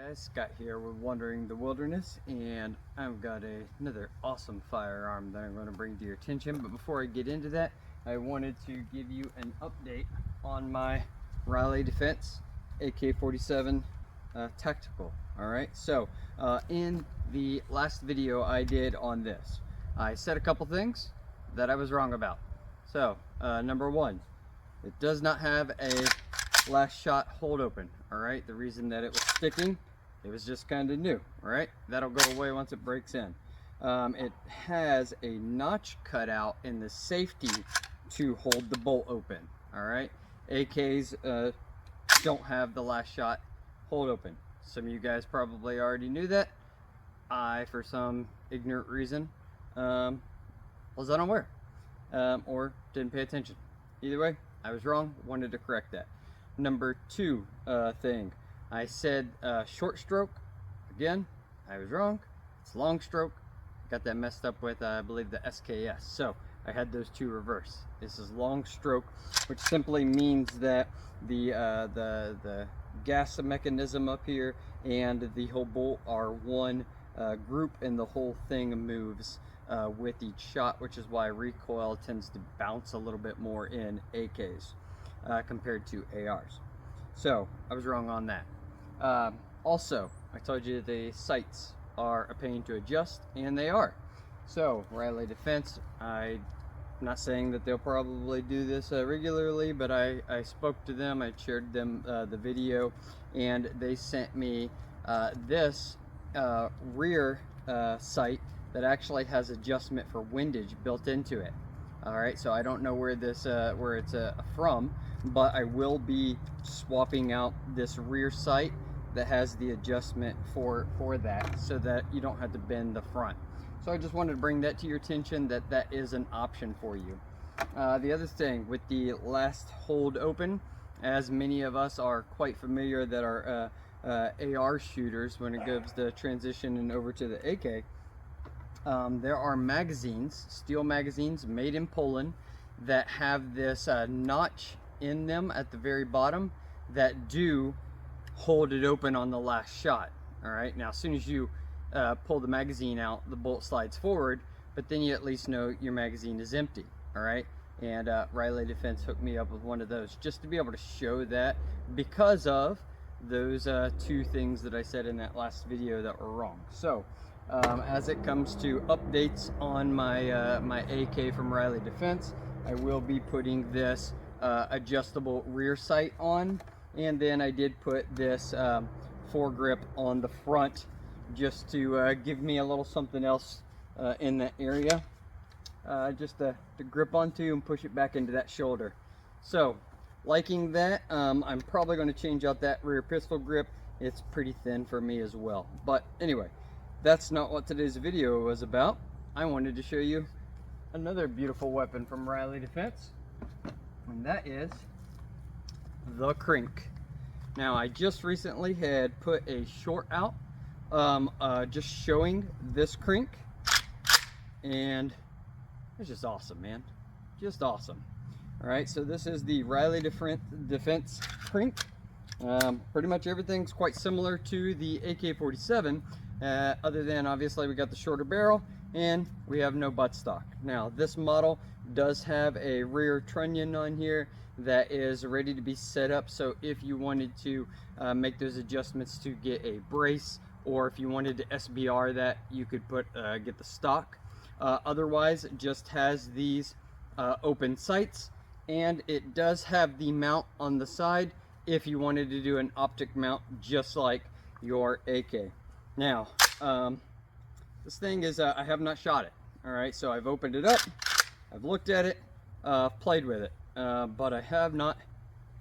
Guys, Scott here with Wandering the Wilderness, and I've got another awesome firearm that I'm going to bring to your attention. But before I get into that, I wanted to give you an update on my Riley Defense AK47 tactical. Alright, so in the last video I did on this, I said a couple things that I was wrong about. So number one, it does not have a last shot hold open. Alright, the reason that it was sticking, it was just kind of new. Alright, that'll go away once it breaks in. It has a notch cut out in the safety to hold the bolt open. Alright, AKs don't have the last shot hold open. Some of you guys probably already knew that. I, for some ignorant reason, was unaware or didn't pay attention. Either way, I was wrong. Wanted to correct that. Number two thing, I said short stroke. Again, I was wrong. It's long stroke. Got that messed up with, I believe, the SKS. So I had those two reversed. This is long stroke, which simply means that the gas mechanism up here and the whole bolt are one group, and the whole thing moves with each shot, which is why recoil tends to bounce a little bit more in AKs compared to ARs. So I was wrong on that. Also, I told you the sights are a pain to adjust, and they are. So Riley Defense, I'm not saying that they'll probably do this regularly, but I spoke to them, I shared them the video, and they sent me this rear sight that actually has adjustment for windage built into it. Alright, so I don't know where this where it's from, but I will be swapping out this rear sight that has the adjustment for that, so that you don't have to bend the front. So I just wanted to bring that to your attention, that that is an option for you. The other thing with the last hold open, as many of us are quite familiar that are AR shooters when it goes to transition and over to the AK, there are magazines, steel magazines made in Poland, that have this notch in them at the very bottom that do hold it open on the last shot. Alright, now as soon as you pull the magazine out, the bolt slides forward, but then you at least know your magazine is empty. Alright, and Riley Defense hooked me up with one of those just to be able to show that, because of those two things that I said in that last video that were wrong. So as it comes to updates on my my AK from Riley Defense, I will be putting this adjustable rear sight on, and then I did put this foregrip on the front just to give me a little something else in that area, just to grip onto and push it back into that shoulder. So liking that. I'm probably going to change out that rear pistol grip. It's pretty thin for me as well. But anyway, that's not what today's video was about. I wanted to show you another beautiful weapon from Riley Defense, and that is the Krink. Now, I just recently had put a short out just showing this Krink, and it's just awesome, man. Just awesome. Alright, so this is the Riley Defense Krink. Pretty much everything's quite similar to the AK47, other than obviously we got the shorter barrel and we have no buttstock. Now, this model does have a rear trunnion on here that is ready to be set up, so if you wanted to make those adjustments to get a brace, or if you wanted to SBR that, you could get the stock. Otherwise, it just has these open sights, and it does have the mount on the side if you wanted to do an optic mount just like your AK. Now, this thing is, I have not shot it. Alright, so I've opened it up, I've looked at it, played with it, but I have not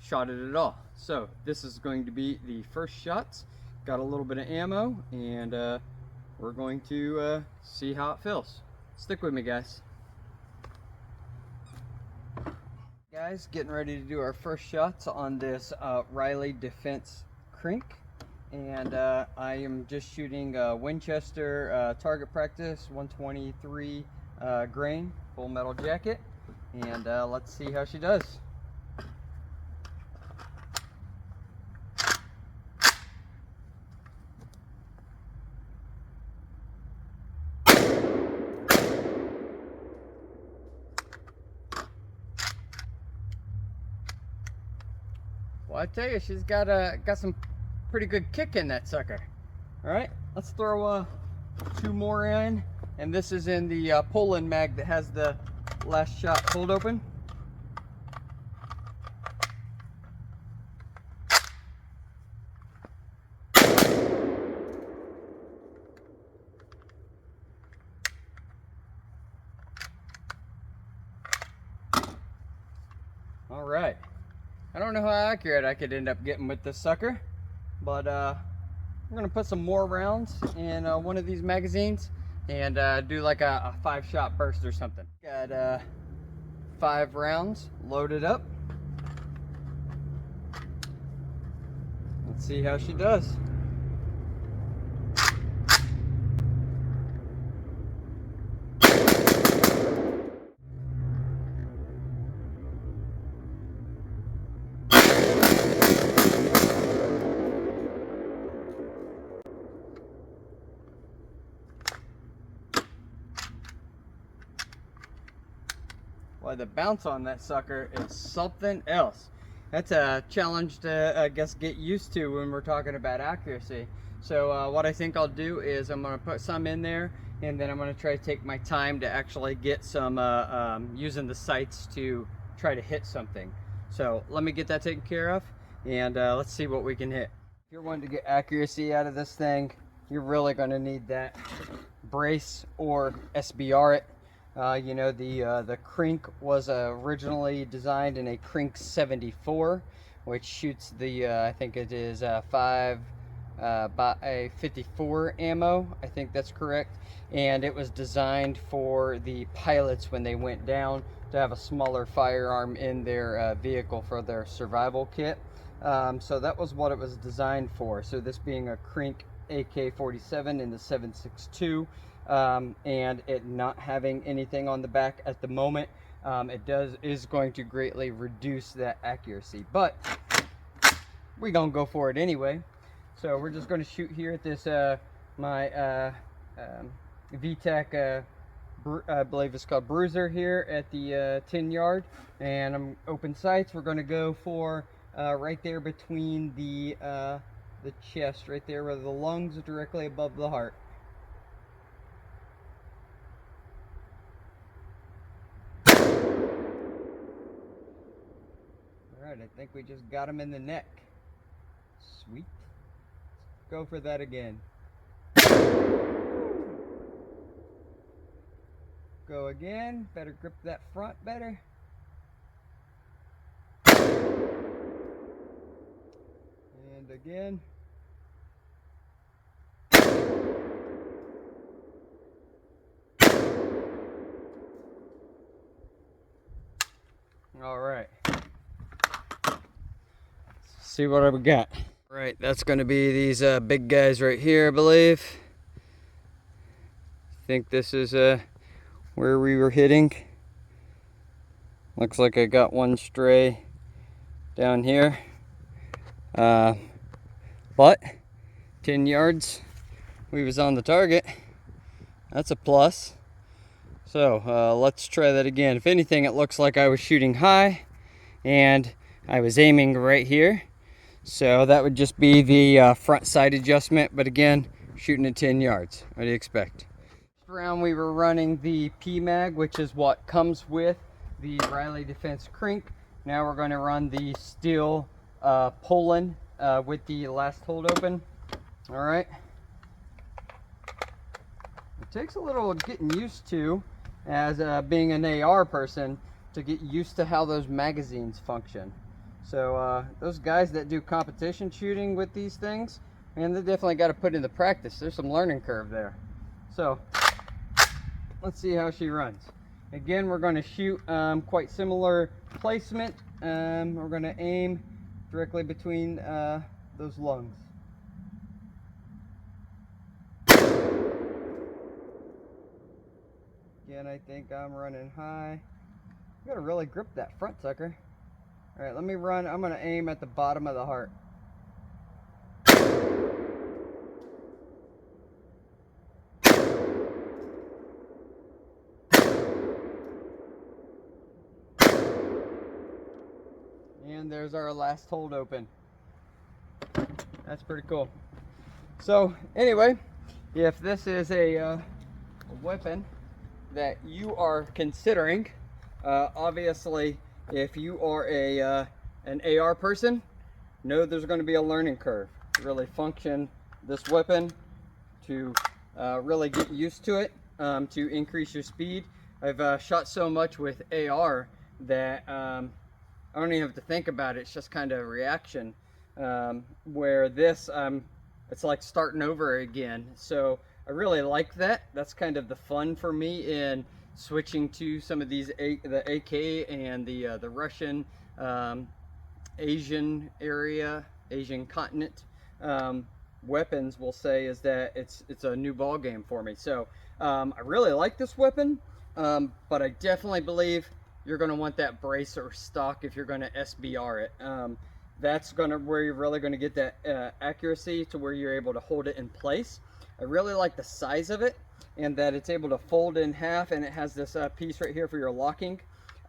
shot it at all. So this is going to be the first shots. Got a little bit of ammo, and we're going to see how it feels. Stick with me, guys. Guys, getting ready to do our first shots on this Riley Defense Krink, and I am just shooting Winchester target practice 123 grain full metal jacket, and let's see how she does. Well, I tell you, she's got some pretty good kick in that sucker. All right, let's throw 2 more in, and this is in the pull-in mag that has the last shot pulled open. All right, I don't know how accurate I could end up getting with this sucker, but we're gonna put some more rounds in one of these magazines and do like a 5-shot burst or something. Got 5 rounds loaded up. Let's see how she does. Well, the bounce on that sucker is something else. That's a challenge to, I guess, get used to when we're talking about accuracy. So what I think I'll do is I'm going to put some in there, and then I'm going to try to take my time to actually get some using the sights to try to hit something. So let me get that taken care of, and let's see what we can hit. If you're wanting to get accuracy out of this thing, you're really going to need that brace or SBR it. You know, the Krink was originally designed in a Krink 74, which shoots the I think it is 5 by a 54 ammo. I think that's correct. And it was designed for the pilots when they went down to have a smaller firearm in their vehicle for their survival kit. So that was what it was designed for. So this being a Krink AK47 in the 7.62. And it not having anything on the back at the moment, is going to greatly reduce that accuracy, but we're gonna go for it anyway. So we're just going to shoot here at this my VTech I believe it's called Bruiser here at the 10 yard, and I'm open sights. We're going to go for right there between the chest, right there where the lungs are directly above the heart. Alright, I think we just got him in the neck. Sweet. Let's go for that again. Go again. Better grip that front better. And again. Alright. See what we got. Right, that's going to be these big guys right here, I believe. I think this is where we were hitting. Looks like I got one stray down here. But 10 yards, we was on the target. That's a plus. So let's try that again. If anything, it looks like I was shooting high and I was aiming right here. So that would just be the front sight adjustment, but again, shooting at 10 yards. What do you expect? First round we were running the P-Mag, which is what comes with the Riley Defense Krink. Now we're going to run the steel pull-in with the last hold open. All right. It takes a little getting used to, as being an AR person, to get used to how those magazines function. So those guys that do competition shooting with these things, man, they definitely got to put in the practice. There's some learning curve there. So let's see how she runs. Again, we're going to shoot quite similar placement. We're going to aim directly between those lungs. Again, I think I'm running high. You got to really grip that front sucker. All right, let me run. I'm going to aim at the bottom of the heart. And And there's our last hold open. That's pretty cool. So anyway, if this is a weapon that you are considering, obviously if you are an AR person, know there's going to be a learning curve to really function this weapon, to really get used to it, to increase your speed. I've shot so much with AR that I don't even have to think about it. It's just kind of a reaction. Where this, it's like starting over again. So I really like that. That's kind of the fun for me in switching to some of these the AK and the Russian, Asian area, Asian continent weapons, we'll say, is that it's a new ball game for me. So I really like this weapon, but I definitely believe you're going to want that brace or stock if you're going to SBR it. That's where you're really going to get that accuracy to where you're able to hold it in place. I really like the size of it, and that it's able to fold in half, and it has this piece right here for your locking.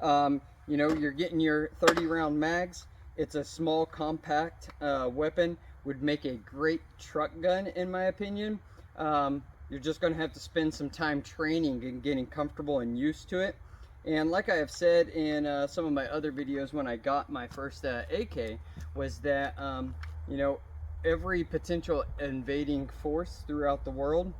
You know, you're getting your 30 round mags. It's a small, compact weapon. Would make a great truck gun, in my opinion. You're just going to have to spend some time training and getting comfortable and used to it. And like I have said in some of my other videos when I got my first AK, was that you know, every potential invading force throughout the world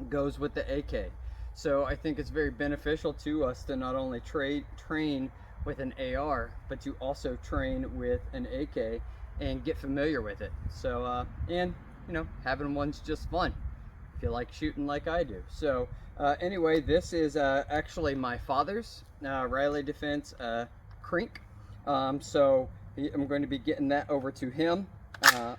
goes with the AK. So I think it's very beneficial to us to not only train with an AR, but to also train with an AK and get familiar with it. So and you know, having one's just fun if you like shooting like I do. So anyway, this is actually my father's Riley Defense Krink. So I'm going to be getting that over to him.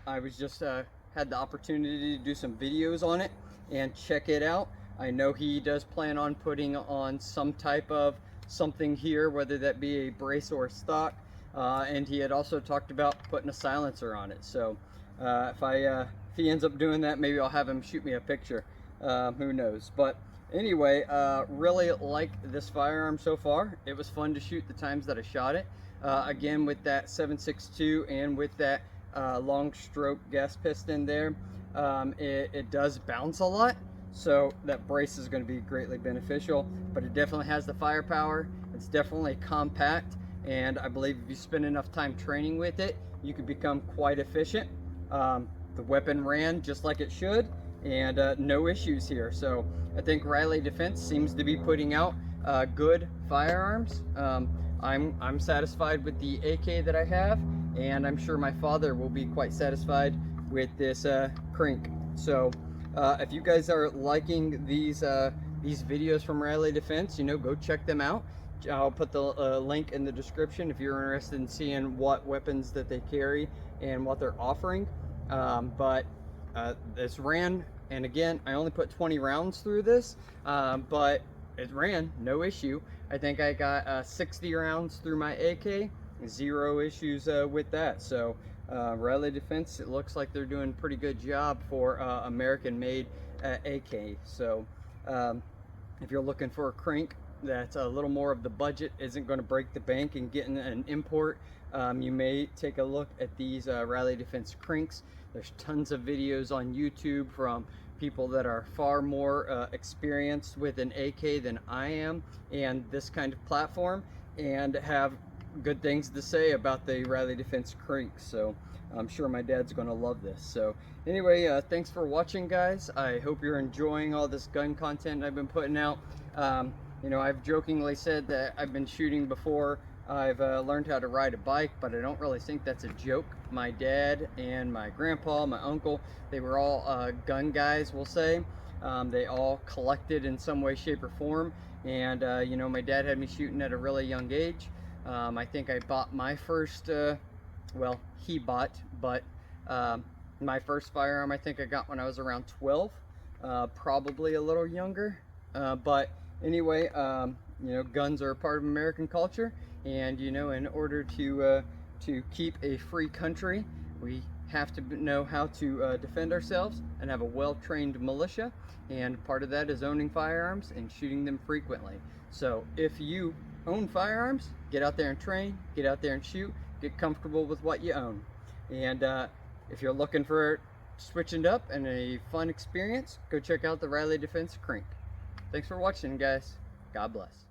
I was just had the opportunity to do some videos on it and check it out. I know he does plan on putting on some type of something here, whether that be a brace or a stock, and he had also talked about putting a silencer on it. So if he ends up doing that, maybe I'll have him shoot me a picture. Who knows? But anyway, really like this firearm so far. It was fun to shoot the times that I shot it. Again, with that 7.62 and with that long stroke gas piston there, it does bounce a lot. So that brace is going to be greatly beneficial, but it definitely has the firepower. It's definitely compact, and I believe if you spend enough time training with it, you could become quite efficient. The weapon ran just like it should, and no issues here. So I think Riley Defense seems to be putting out good firearms. I'm satisfied with the AK that I have, and I'm sure my father will be quite satisfied with this Krink. So if you guys are liking these videos from Riley Defense, you know, go check them out. I'll put the link in the description if you're interested in seeing what weapons that they carry and what they're offering. But this ran, and again, I only put 20 rounds through this, but it ran no issue. I think I got 60 rounds through my AK, 0 issues with that. So Riley Defense, it looks like they're doing a pretty good job for American-made AK. So if you're looking for a Krink that's a little more of the budget, isn't going to break the bank and getting an import, you may take a look at these Riley Defense Krinks. There's tons of videos on YouTube from people that are far more experienced with an AK than I am and this kind of platform, and have good things to say about the Riley Defense Krink. So I'm sure my dad's going to love this. So anyway, thanks for watching, guys. I hope you're enjoying all this gun content I've been putting out. You know, I've jokingly said that I've been shooting before I've learned how to ride a bike, but I don't really think that's a joke. My dad and my grandpa, my uncle, they were all gun guys, we'll say. They all collected in some way, shape, or form. And, you know, my dad had me shooting at a really young age. I think I bought my first, well, he bought, but my first firearm I think I got when I was around 12, probably a little younger. But anyway, you know, guns are a part of American culture, and you know, in order to keep a free country, we have to know how to defend ourselves and have a well-trained militia, and part of that is owning firearms and shooting them frequently. So if you own firearms, get out there and train, get out there and shoot, get comfortable with what you own. And if you're looking for switching up and a fun experience, go check out the Riley Defense Krink. Thanks for watching, guys. God bless.